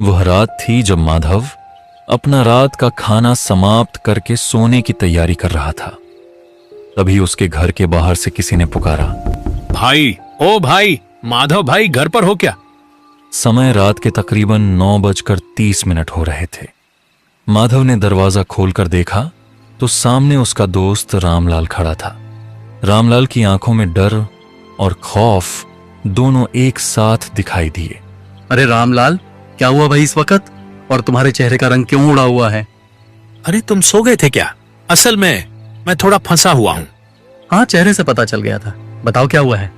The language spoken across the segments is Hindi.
वह रात थी जब माधव अपना रात का खाना समाप्त करके सोने की तैयारी कर रहा था। तभी उसके घर के बाहर से किसी ने पुकारा, भाई, ओ भाई, माधव भाई घर पर हो क्या? समय रात के तकरीबन 9:30 हो रहे थे। माधव ने दरवाजा खोलकर देखा तो सामने उसका दोस्त रामलाल खड़ा था। रामलाल की आंखों में डर और खौफ दोनों एक साथ दिखाई दिए। अरे रामलाल, क्या हुआ भाई इस वक्त? और तुम्हारे चेहरे का रंग क्यों उड़ा हुआ है? अरे तुम सो गए थे क्या? असल में मैं थोड़ा फंसा हुआ हूँ। हाँ, चेहरे से पता चल गया था। बताओ क्या हुआ है?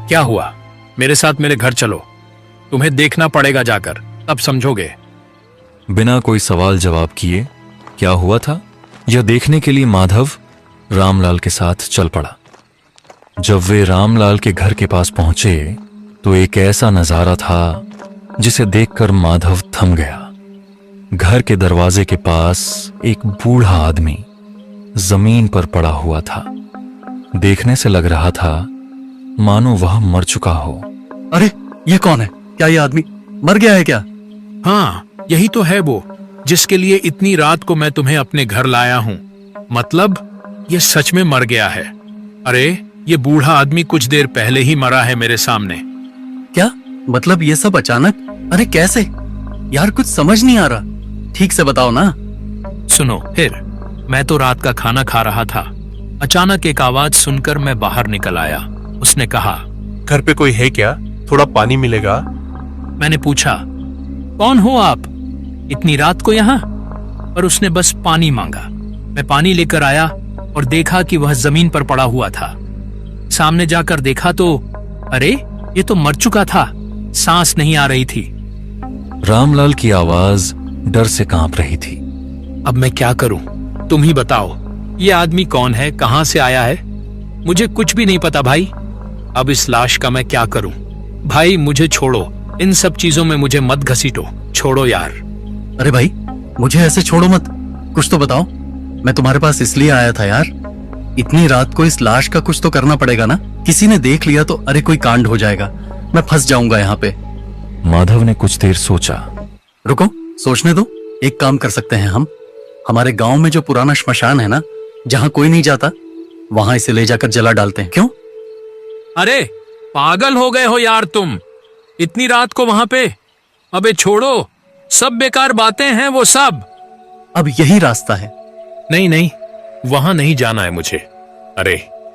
क्या हुआ? मेरे साथ मेरे घर चलो, तुम्हें देखना पड़ेगा जाकर, तब समझोगे। बिना कोई सवाल जवाब किए क्या हुआ था यह देखने के लिए माधव रामलाल के साथ चल पड़ा। जब वे रामलाल के घर के पास पहुंचे तो एक ऐसा नजारा था जिसे देखकर माधव थम गया। घर के दरवाजे के पास एक बूढ़ा आदमी जमीन पर पड़ा हुआ था। देखने से लग रहा था मानो वह मर चुका हो। अरे ये कौन है? क्या ये आदमी मर गया है क्या? हाँ, यही तो है वो जिसके लिए इतनी रात को मैं तुम्हें अपने घर लाया हूँ। मतलब ये सच में मर गया है। अरे ये बूढ़ा आदमी कुछ देर पहले ही मरा है मेरे सामने। क्या मतलब ये सब अचानक? अरे कैसे यार, कुछ समझ नहीं आ रहा। ठीक से बताओ ना। सुनो फिर, मैं तो रात का खाना खा रहा था। अचानक एक आवाज सुनकर मैं बाहर निकल आया। उसने कहा, घर पे कोई है क्या? थोड़ा पानी मिलेगा? मैंने पूछा, कौन हो आप इतनी रात को यहाँ? पर उसने बस पानी मांगा। मैं पानी लेकर आया और देखा कि वह जमीन पर पड़ा हुआ था। सामने जाकर देखा तो अरे ये तो मर चुका था, सांस नहीं आ रही थी। रामलाल की आवाज डर से कांप रही थी। अब मैं क्या करूं? तुम ही बताओ, ये आदमी कौन है, कहां से आया है? मुझे कुछ भी नहीं पता भाई। अब इस लाश का मैं क्या करूं? भाई मुझे छोड़ो, इन सब चीजों में मुझे मत घसीटो, छोड़ो यार। अरे भाई, मुझे ऐसे छोड़ो मत, कुछ तो बताओ। मैं तुम्हारे पास इसलिए आया था यार, इतनी रात को इस लाश का कुछ तो करना पड़ेगा ना। किसी ने देख लिया तो अरे कोई कांड हो जाएगा, मैं फंस जाऊंगा यहाँ पे। माधव ने कुछ देर सोचा। रुको, सोचने दो। एक काम कर सकते हैं हम। हमारे गांव में जो पुराना श्मशान है ना, जहाँ कोई नहीं जाता, वहां इसे ले जाकर जला डालते हैं। क्यों? अरे पागल हो गए हो यार तुम, इतनी रात को वहां पे? अबे छोड़ो, सब बेकार बातें हैं वो सब। अब यही रास्ता है। नहीं नहीं, वहां नहीं जाना है मुझे। अरे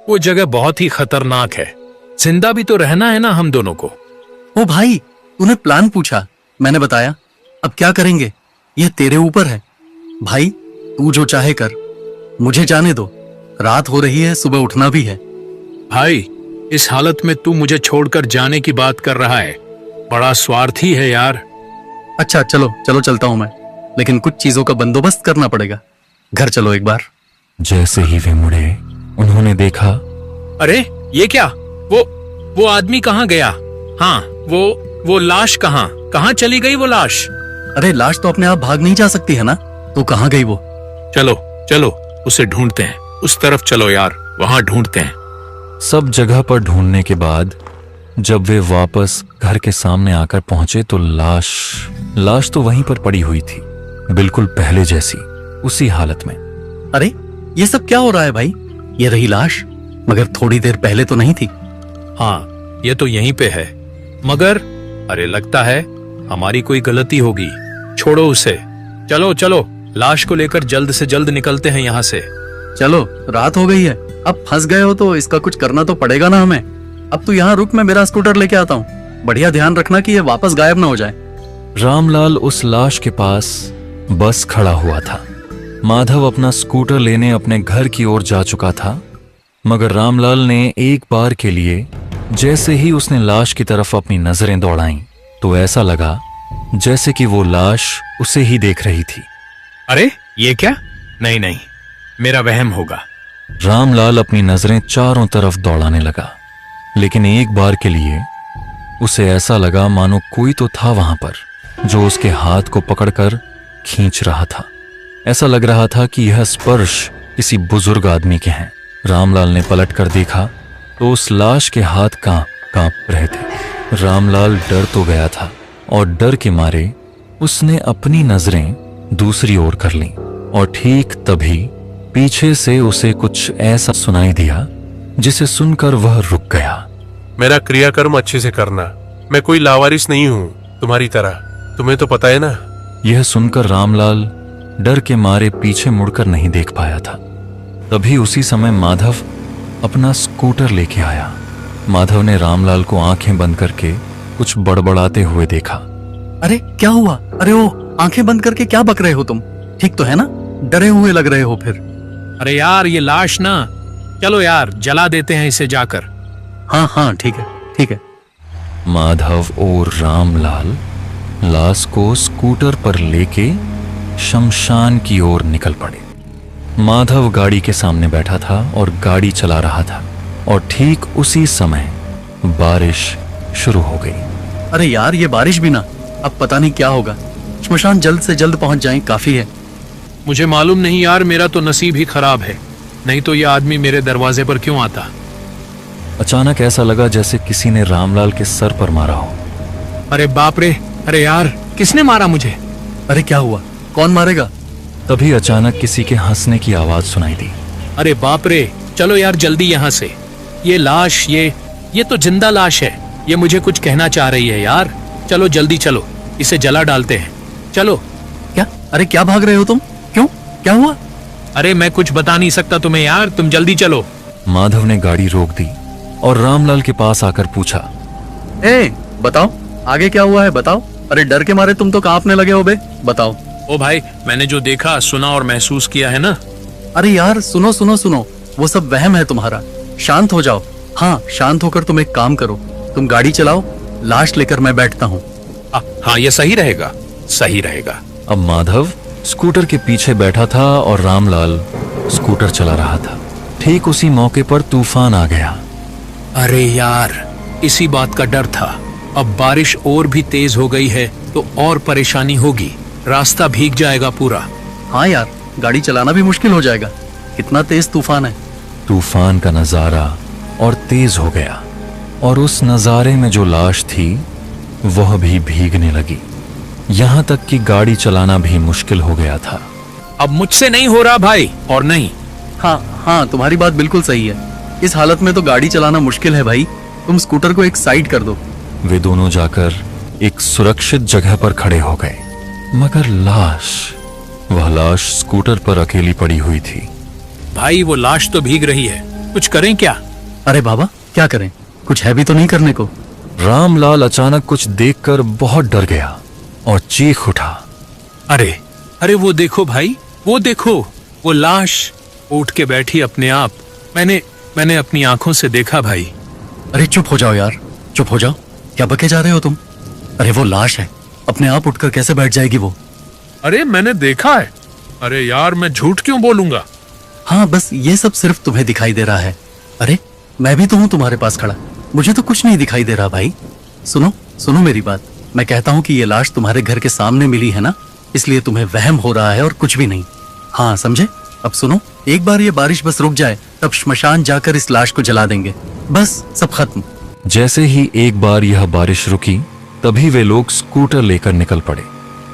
वो जगह बहुत ही खतरनाक है, जिंदा भी तो रहना है ना हम दोनों को। ओ भाई, तूने प्लान पूछा, मैंने बताया। अब क्या करेंगे यह तेरे ऊपर है भाई। तू जो चाहे कर, मुझे जाने दो। रात हो रही है, सुबह उठना भी है। भाई इस हालत में तू मुझे छोड़कर जाने की बात कर रहा है, बड़ा स्वार्थी है यार। अच्छा चलो चलो, चलता हूं मैं, लेकिन कुछ चीजों का बंदोबस्त करना पड़ेगा। घर चलो एक बार। जैसे ही वे मुड़े उन्होंने देखा, अरे ये क्या? वो आदमी कहाँ गया? हाँ, वो लाश कहाँ चली गई वो लाश? अरे लाश तो अपने आप भाग नहीं जा सकती है ना, तो कहाँ गई वो? चलो चलो उसे ढूंढते हैं, उस तरफ चलो यार, वहां ढूंढते हैं। सब जगह पर ढूंढने के बाद जब वे वापस घर के सामने आकर पहुंचे तो लाश तो वहीं पर पड़ी हुई थी, बिल्कुल पहले जैसी, उसी हालत में। अरे ये सब क्या हो रहा है भाई? ये रही लाश, मगर थोड़ी देर पहले तो नहीं थी। हाँ, ये तो यहीं पे है, मगर अरे लगता है हमारी कोई गलती होगी। छोड़ो उसे, चलो चलो लाश को लेकर जल्द से जल्द निकलते हैं यहाँ से। चलो, रात हो गई है, अब फंस गए हो तो इसका कुछ करना तो पड़ेगा ना हमें। अब तू यहाँ रुक, मैं मेरा स्कूटर लेके आता हूँ। बढ़िया ध्यान रखना कि ये वापस गायब ना हो जाए। रामलाल उस लाश के पास बस खड़ा हुआ था। माधव अपना स्कूटर लेने अपने घर की ओर जा चुका था, मगर रामलाल ने एक बार के लिए जैसे ही उसने लाश की तरफ अपनी नजरें दौड़ाईं तो ऐसा लगा जैसे कि वो लाश उसे ही देख रही थी। अरे ये क्या? नहीं नहीं, मेरा वहम होगा। रामलाल अपनी नजरें चारों तरफ दौड़ाने लगा, लेकिन एक बार के लिए उसे ऐसा लगा मानो कोई तो था वहां पर जो उसके हाथ को पकड़कर खींच रहा था। ऐसा लग रहा था कि यह स्पर्श किसी बुजुर्ग आदमी के हैं। रामलाल ने पलट कर देखा तो उस लाश के हाथ कांप रहे थे। रामलाल डर तो गया था और डर के मारे उसने अपनी नजरें दूसरी ओर कर लीं और ठीक तभी पीछे से उसे कुछ ऐसा सुनाई दिया जिसे सुनकर वह रुक गया। मेरा क्रियाकर्म अच्छे से करना। मैं कोई लावारिस नहीं हूँ तुम्हारी तरह, तुम्हें तो पता है ना। यह सुनकर रामलाल डर के मारे पीछे मुड़कर नहीं देख पाया था। तभी उसी समय माधव अपना स्कूटर लेके आया। माधव ने रामलाल को आंखें बंद करके कुछ बड़बड़ाते हुए देखा। अरे क्या हुआ? अरे ओ, आंखें बंद करके क्या बक रहे हो तुम? ठीक तो है ना? डरे हुए लग रहे हो फिर। अरे यार ये लाश ना, चलो यार जला देते हैं इसे जाकर। हाँ हाँ ठीक है ठीक है। माधव और रामलाल लाश को स्कूटर पर लेके शमशान की ओर निकल पड़े। माधव गाड़ी के सामने बैठा था और गाड़ी चला रहा था और ठीक उसी समय बारिश शुरू हो गई। अरे यार ये बारिश भी ना, अब पता नहीं क्या होगा। श्मशान जल्द से जल्द पहुंच जाएं, काफी है। मुझे मालूम नहीं यार, मेरा तो नसीब ही खराब है, नहीं तो ये आदमी मेरे दरवाजे पर क्यों आता। अचानक ऐसा लगा जैसे किसी ने रामलाल के सर पर मारा हो। अरे बाप रे, अरे यार किसने मारा मुझे? अरे क्या हुआ? कौन मारेगा? तभी अचानक किसी के हंसने की आवाज सुनाई दी। अरे बाप रे, चलो यार जल्दी यहाँ से। ये लाश, ये तो जिंदा लाश है। ये मुझे कुछ कहना चाह रही है यार। चलो जल्दी चलो, इसे जला डालते हैं, चलो। क्या? अरे क्या भाग रहे हो तुम? क्यों? क्या हुआ? अरे मैं कुछ बता नहीं सकता तुम्हें यार, तुम जल्दी चलो। माधव ने गाड़ी रोक दी और रामलाल के पास आकर पूछा, ए, बताओ आगे क्या हुआ है, बताओ। अरे डर के मारे तुम तो कांपने लगे हो बे, बताओ। ओ भाई, मैंने जो देखा, सुना और महसूस किया है ना। अरे यार सुनो सुनो सुनो, वो सब वहम है तुम्हारा। शांत हो जाओ। हाँ शांत होकर तुम एक काम करो, तुम गाड़ी चलाओ, लाश लेकर मैं बैठता हूँ। हाँ ये सही रहेगा, सही रहेगा। अब माधव स्कूटर के पीछे बैठा था और रामलाल स्कूटर चला रहा था। ठीक उसी मौके पर तूफान आ गया। अरे यार, इसी बात का डर था। अब बारिश और भी तेज हो गई है तो और परेशानी होगी, रास्ता भीग जाएगा पूरा। हाँ यार, गाड़ी चलाना भी मुश्किल हो जाएगा, कितना तेज तूफान है। तूफान का नजारा और तेज हो गया और उस नजारे में जो लाश थी वह भी भीगने लगी। यहाँ तक कि गाड़ी चलाना भी मुश्किल हो गया था। अब मुझसे नहीं हो रहा भाई, और नहीं। हाँ हाँ तुम्हारी बात बिल्कुल सही है। इस हालत में तो गाड़ी चलाना मुश्किल है भाई। तुम स्कूटर को एक साइड कर दो। वे दोनों जाकर एक सुरक्षित जगह पर खड़े हो गए, मगर वह लाश स्कूटर पर अकेली पड़ी हुई थी। भाई वो लाश तो भीग रही है, कुछ करें क्या? अरे बाबा क्या करें, कुछ है भी तो नहीं करने को। रामलाल अचानक कुछ देखकर बहुत डर गया और चीख उठा। अरे अरे वो देखो भाई, वो देखो, वो लाश उठ के बैठी अपने आप। मैंने अपनी आंखों से देखा भाई। अरे चुप हो जाओ यार, चुप हो जाओ, क्या बके जा रहे हो तुम? अरे वो लाश है, अपने आप उठकर कैसे बैठ जाएगी वो? अरे मैंने देखा है। अरे यार मैं झूठ क्यों बोलूंगा? हाँ बस ये सब सिर्फ तुम्हें दिखाई दे रहा है। अरे मैं भी तो हूँ तुम्हारे पास खड़ा, मुझे तो कुछ नहीं दिखाई दे रहा भाई। सुनो सुनो मेरी बात, मैं कहता हूँ कि ये लाश तुम्हारे घर के सामने मिली है ना, इसलिए तुम्हें वहम हो रहा है और कुछ भी नहीं। हाँ समझे? अब सुनो, एक बार ये बारिश बस रुक जाए तब श्मशान जाकर इस लाश को जला देंगे, बस सब खत्म। जैसे ही एक बार यह बारिश रुकी तभी वे लोग स्कूटर लेकर निकल पड़े।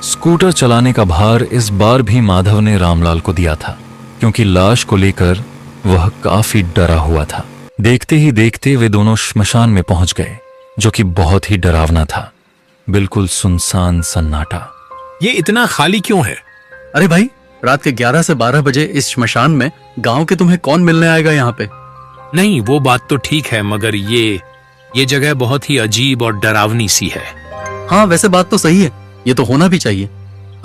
स्कूटर चलाने का भार इस बार भी माधव ने रामलाल को दिया था, क्योंकि लाश को लेकर वह काफी डरा हुआ था। देखते ही देखते वे दोनों श्मशान में पहुंच गए, जो कि बहुत ही डरावना था। बिल्कुल सुनसान सन्नाटा। ये इतना खाली क्यों है? अरे भाई, रात के 11 से 12 बजे इस श्मशान में गांव के तुम्हें कौन मिलने आएगा यहाँ पे? नहीं वो बात तो ठीक है, मगर ये जगह बहुत ही अजीब और डरावनी सी है। हाँ वैसे बात तो सही है, ये तो होना भी चाहिए।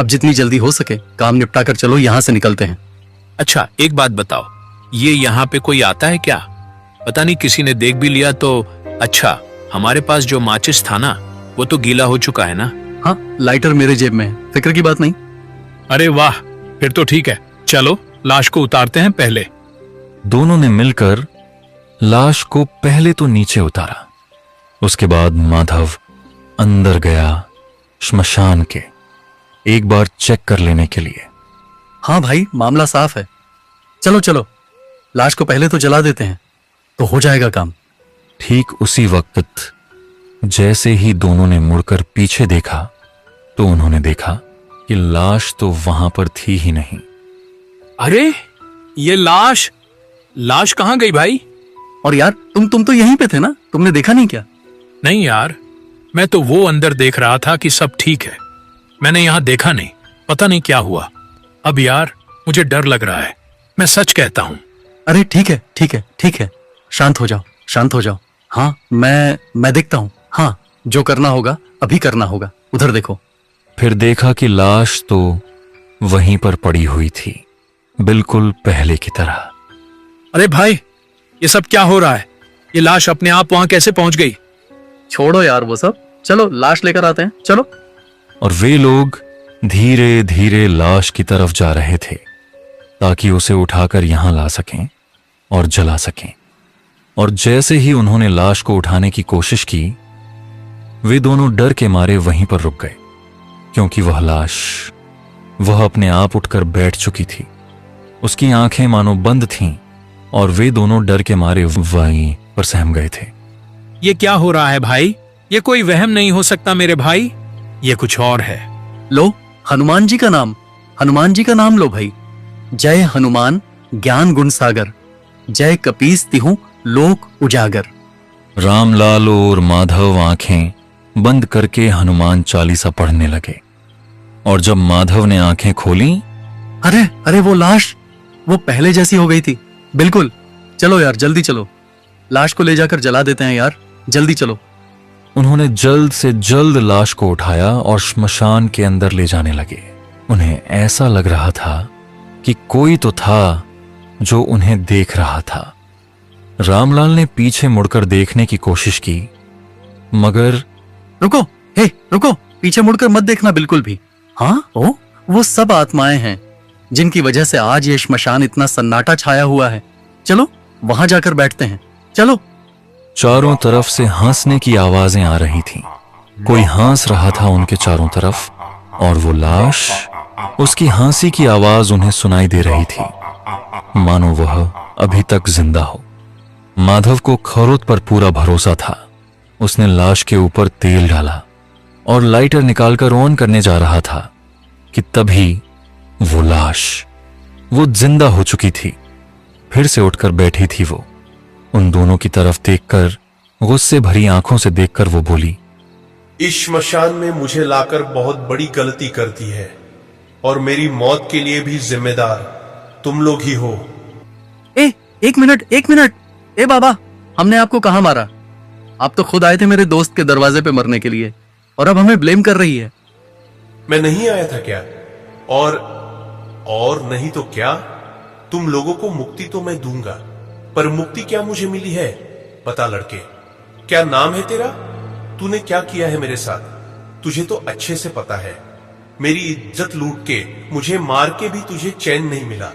अब जितनी जल्दी हो सके काम निपटा कर चलो, यहाँ से निकलते हैं। अच्छा एक बात बताओ, ये यहाँ पे कोई आता है क्या? पता नहीं किसी ने देख भी लिया तो। अच्छा हमारे पास जो माचिस था ना, वो तो गीला हो चुका है ना? हाँ लाइटर मेरे जेब में है, फिक्र की बात नहीं। अरे वाह, फिर तो ठीक है, चलो लाश को उतारते हैं पहले। दोनों ने मिलकर लाश को पहले तो नीचे उतारा, उसके बाद माधव अंदर गया श्मशान के, एक बार चेक कर लेने के लिए। हाँ भाई मामला साफ है, चलो चलो लाश को पहले तो जला देते हैं तो हो जाएगा काम। ठीक उसी वक्त जैसे ही दोनों ने मुड़कर पीछे देखा तो उन्होंने देखा कि लाश तो वहां पर थी ही नहीं। अरे ये लाश लाश कहाँ गई भाई? और यार तुम तो यहीं पे थे ना, तुमने देखा नहीं क्या? नहीं यार, मैं तो वो अंदर देख रहा था कि सब ठीक है। मैंने यहाँ देखा नहीं, पता नहीं क्या हुआ। अब यार मुझे डर लग रहा है, मैं सच कहता हूँ। अरे ठीक है ठीक है ठीक है, शांत हो जाओ शांत हो जाओ। हाँ मैं देखता हूँ। हाँ जो करना होगा अभी करना होगा। उधर देखो। फिर देखा कि लाश तो वहीं पर पड़ी हुई थी, बिल्कुल पहले की तरह। अरे भाई ये सब क्या हो रहा है? ये लाश अपने आप वहां कैसे पहुंच गई? छोड़ो यार वो सब, चलो लाश लेकर आते हैं, चलो। और वे लोग धीरे धीरे लाश की तरफ जा रहे थे ताकि उसे उठाकर यहां ला सकें और जला सकें। और जैसे ही उन्होंने लाश को उठाने की कोशिश की, वे दोनों डर के मारे वहीं पर रुक गए, क्योंकि वह अपने आप उठकर बैठ चुकी थी। उसकी आंखें मानो बंद थीं और वे दोनों डर के मारे वहीं पर सहम गए थे। ये क्या हो रहा है भाई? ये कोई वहम नहीं हो सकता मेरे भाई, ये कुछ और है। लो हनुमान जी का नाम लो भाई। जय हनुमान ज्ञान गुण सागर, जय कपीस तिहु लोक उजागर। रामलाल और माधव आंखें बंद करके हनुमान चालीसा पढ़ने लगे। और जब माधव ने आंखें खोली, अरे वो लाश वो पहले जैसी हो गई थी बिल्कुल। चलो यार जल्दी चलो, लाश को ले जाकर जला देते हैं यार, जल्दी चलो। उन्होंने जल्द से जल्द लाश को उठाया और श्मशान के अंदर ले जाने लगे। उन्हें ऐसा लग रहा था कि कोई तो था जो उन्हें देख रहा था। रामलाल ने पीछे मुड़कर देखने की कोशिश की, मगर रुको, पीछे मुड़कर मत देखना बिल्कुल भी। हाँ वो सब आत्माएं हैं जिनकी वजह से आज ये श्मशान इतना सन्नाटा छाया हुआ है। चलो वहां जाकर बैठते हैं, चलो। चारों तरफ से हंसने की आवाजें आ रही थीं। कोई हंस रहा था उनके चारों तरफ, और वो लाश, उसकी हंसी की आवाज उन्हें सुनाई दे रही थी, मानो वह अभी तक जिंदा हो। माधव को खरोत पर पूरा भरोसा था। उसने लाश के ऊपर तेल डाला और लाइटर निकालकर ऑन करने जा रहा था कि तभी वो लाश, वो जिंदा हो चुकी थी, फिर से उठकर बैठी थी। वो उन दोनों की तरफ देखकर, गुस्से भरी आंखों से देखकर वो बोली, इस श्मशान में मुझे लाकर बहुत बड़ी गलती कर दी है, और मेरी मौत के लिए भी जिम्मेदार तुम लोग ही हो। एक मिनट। ए बाबा, हमने आपको कहां मारा? आप तो खुद आए थे मेरे दोस्त के दरवाजे पे मरने के लिए, और अब हमें ब्लेम कर रही है। मैं नहीं आया था क्या? और नहीं तो क्या? तुम लोगों को मुक्ति तो मैं दूंगा, पर मुक्ति क्या मुझे मिली है? पता लड़के, क्या नाम है तेरा? तूने क्या किया है मेरे साथ? तुझे तो अच्छे से पता है। मेरी इज्जत लूट के, मुझे मार के भी तुझे चैन नहीं मिला।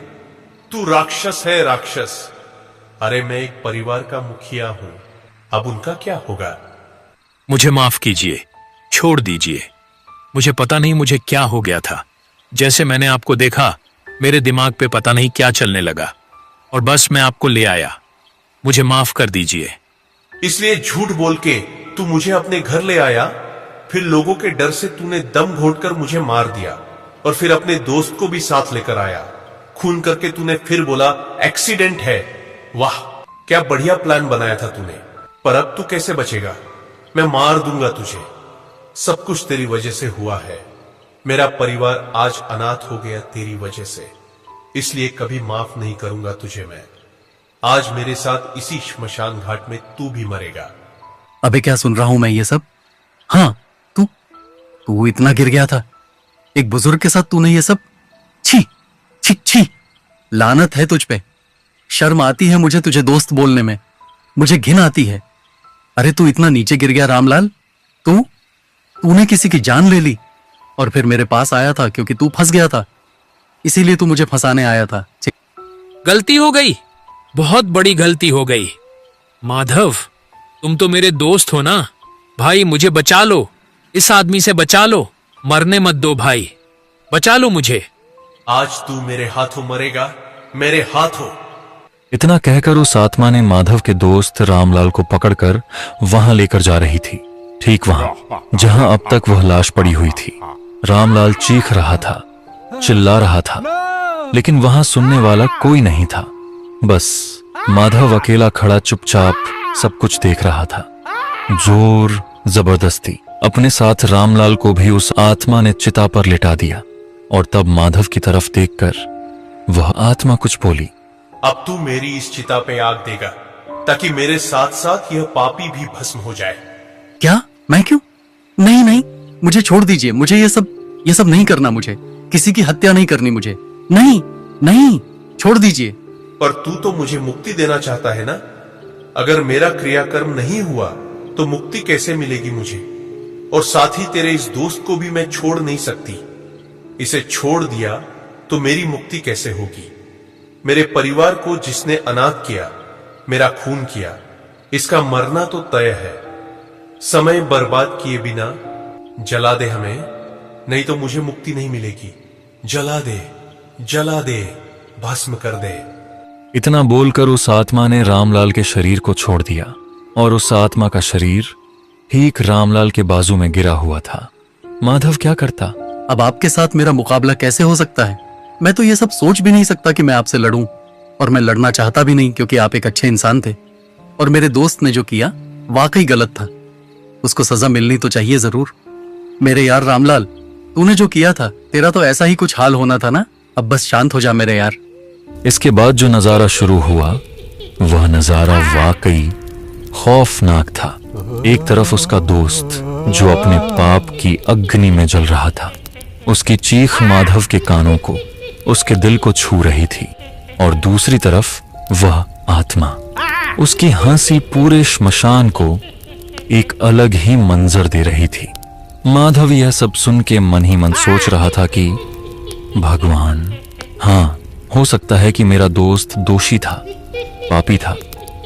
तू राक्षस है, राक्षस। अरे मैं एक परिवार का मुखिया हूं, अब उनका क्या होगा? मुझे माफ कीजिए, छोड़ दीजिए। मुझे पता नहीं मुझे क्या हो गया था। जैसे मैंने आपको देखा, मेरे दिमाग पे पता नहीं क्या चलने लगा, और बस मैं आपको ले आया। मुझे माफ कर दीजिए। इसलिए झूठ बोल के तू मुझे अपने घर ले आया, फिर लोगों के डर से तूने दम घोटकर मुझे मार दिया, और फिर अपने दोस्त को भी साथ लेकर आया। खून करके तूने फिर बोला एक्सीडेंट है। वाह, क्या बढ़िया प्लान बनाया था तूने। पर अब तू कैसे बचेगा? मैं मार दूंगा तुझे। सब कुछ तेरी वजह से हुआ है। मेरा परिवार आज अनाथ हो गया तेरी वजह से, इसलिए कभी माफ नहीं करूंगा तुझे मैं। आज मेरे साथ इसी श्मशान घाट में तू भी मरेगा। अबे क्या सुन रहा हूं मैं ये सब? हाँ, तू इतना गिर गया था एक बुजुर्ग के साथ, तूने ये सब? छी छी छी, लानत है तुझ पे। शर्म आती है मुझे तुझे दोस्त बोलने में, मुझे घिन आती है। अरे तू इतना नीचे गिर गया रामलाल? तूने किसी की जान ले ली, और फिर मेरे पास आया था क्योंकि तू फंस गया था, इसीलिए तू मुझे फंसाने आया था। गलती हो गई, बहुत बड़ी गलती हो गई। माधव, तुम तो मेरे दोस्त हो ना भाई, मुझे बचा लो, इस आदमी से बचा लो, मरने मत दो भाई, बचा लो मुझे। आज तू मेरे हाथों मरेगा, मेरे हाथों। इतना कहकर उस आत्मा ने माधव के दोस्त रामलाल को पकड़कर वहां लेकर जा रही थी, ठीक वहां जहां अब तक वह लाश पड़ी हुई थी। रामलाल चीख रहा था, चिल्ला रहा था, लेकिन वहां सुनने वाला कोई नहीं था। बस माधव अकेला खड़ा चुपचाप सब कुछ देख रहा था। जोर जबरदस्ती अपने साथ रामलाल को भी उस आत्मा ने चिता पर लिटा दिया। और तब माधव की तरफ देखकर वह आत्मा कुछ बोली, अब तू मेरी इस चिता पे आग देगा ताकि मेरे साथ साथ यह पापी भी भस्म हो जाए। क्या? मैं क्यों? नहीं नहीं, मुझे छोड़ दीजिए। मुझे ये सब नहीं करना। मुझे किसी की हत्या नहीं करनी। मुझे नहीं नहीं, छोड़ दीजिए। पर तू तो मुझे मुक्ति देना चाहता है ना? अगर मेरा क्रियाकर्म नहीं हुआ तो मुक्ति कैसे मिलेगी मुझे? और साथ ही तेरे इस दोस्त को भी मैं छोड़ नहीं सकती। इसे छोड़ दिया तो मेरी मुक्ति कैसे होगी? मेरे परिवार को जिसने अनाथ किया, मेरा खून किया, इसका मरना तो तय है। समय बर्बाद किए बिना जला दे हमें, नहीं तो मुझे मुक्ति नहीं मिलेगी। जला दे, जला दे, भस्म कर दे। इतना बोलकर उस आत्मा ने रामलाल के शरीर को छोड़ दिया और उस आत्मा का शरीर ठीक रामलाल के बाजू में गिरा हुआ था। माधव क्या करता? अब आपके साथ मेरा मुकाबला कैसे हो सकता है? मैं तो ये सब सोच भी नहीं सकता कि मैं आपसे लड़ूं, और मैं लड़ना चाहता भी नहीं, क्योंकि आप एक अच्छे इंसान थे। और मेरे दोस्त ने जो किया वाकई गलत था। उसको सजा मिलनी तो चाहिए जरूर। मेरे यार रामलाल, तूने जो किया था, तेरा तो ऐसा ही कुछ हाल होना था ना। अब बस शांत हो जा मेरे यार। इसके बाद जो नजारा शुरू हुआ वह नजारा वाकई खौफनाक था। एक तरफ उसका दोस्त जो अपने पाप की अग्नि में जल रहा था, उसकी चीख माधव के कानों को, उसके दिल को छू रही थी। और दूसरी तरफ वह आत्मा, उसकी हंसी पूरे श्मशान को एक अलग ही मंजर दे रही थी। माधव यह सब सुन के मन ही मन सोच रहा था कि भगवान, हाँ, हो सकता है कि मेरा दोस्त दोषी था, पापी था,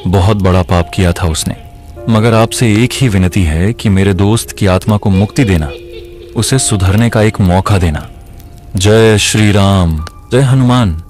बहुत बड़ा पाप किया था उसने, मगर आपसे एक ही विनती है कि मेरे दोस्त की आत्मा को मुक्ति देना, उसे सुधरने का एक मौका देना। जय श्री राम, जय हनुमान।